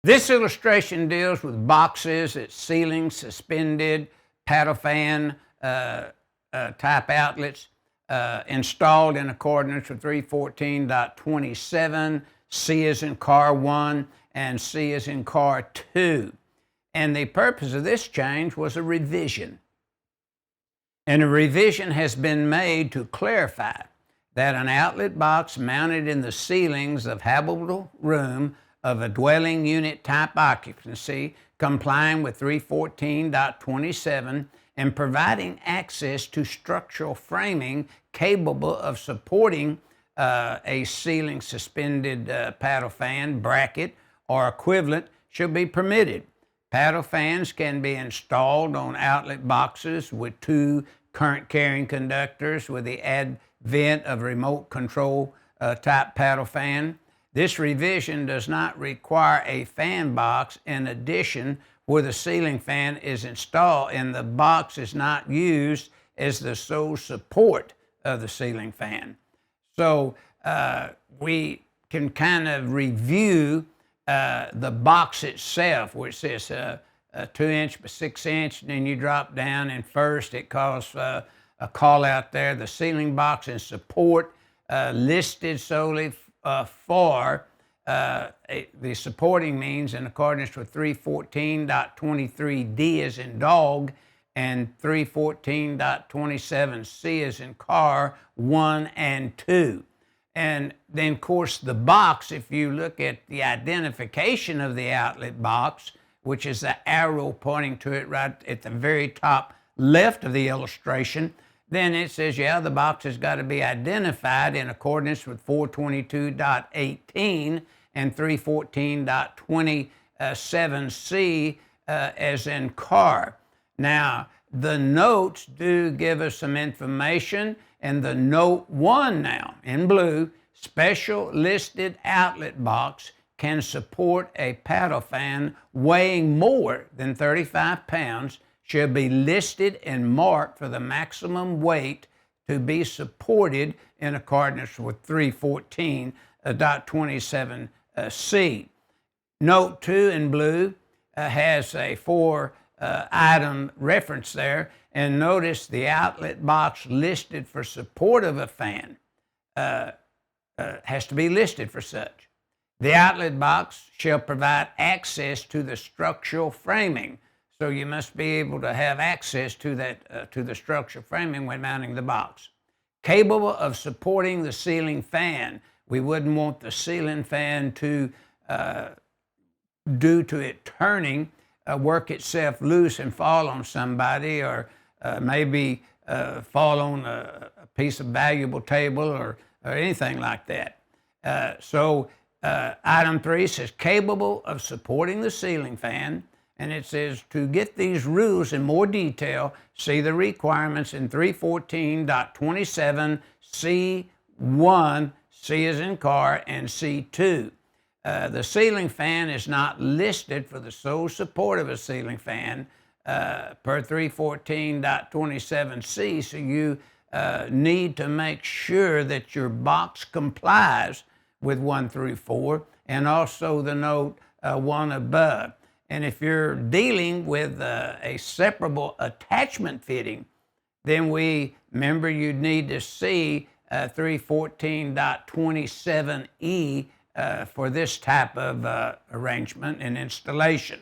This illustration deals with boxes at ceiling suspended paddle fan type outlets installed in accordance with 314.27, C as in car 1 and C as in car 2. And the purpose of this change was a revision. And a revision has been made to clarify that an outlet box mounted in the ceilings of habitable room of a dwelling unit type occupancy, complying with 314.27 and providing access to structural framing capable of supporting a ceiling suspended paddle fan bracket or equivalent should be permitted. Paddle fans can be installed on outlet boxes with 2 current carrying conductors with the advent of remote control type paddle fan. This revision does not require a fan box in addition where the ceiling fan is installed and the box is not used as the sole support of the ceiling fan. So we can kind of review the box itself, where it says 2 inch by 6 inch, and then you drop down, and first it calls a call out there, the ceiling box and support listed solely for the supporting means in accordance with 314.23D as in dog and 314.27C as in car 1 and 2. And then, of course, the box, if you look at the identification of the outlet box, which is the arrow pointing to it right at the very top left of the illustration, then it says, yeah, the box has got to be identified in accordance with 422.18 and 314.27C as in car. Now, the notes do give us some information, and the note 1 now, in blue, special listed outlet box can support a paddle fan weighing more than 35 pounds should be listed and marked for the maximum weight to be supported in accordance with 314.27C. Note 2 in blue has a 4-item reference there, and notice the outlet box listed for support of a fan has to be listed for such. The outlet box shall provide access to the structural framing. So you must be able to have access to that to the structural framing when mounting the box. Capable of supporting the ceiling fan. We wouldn't want the ceiling fan to, due to it turning, work itself loose and fall on somebody, or maybe fall on a piece of valuable table or anything like that. Item 3 says capable of supporting the ceiling fan. And it says, to get these rules in more detail, see the requirements in 314.27 C1, C as in car, and C2. The ceiling fan is not listed for the sole support of a ceiling fan per 314.27C, so you need to make sure that your box complies with 1 through 4, and also the note 1 above. And if you're dealing with a separable attachment fitting, then remember you'd need to see 314.27E for this type of arrangement and installation.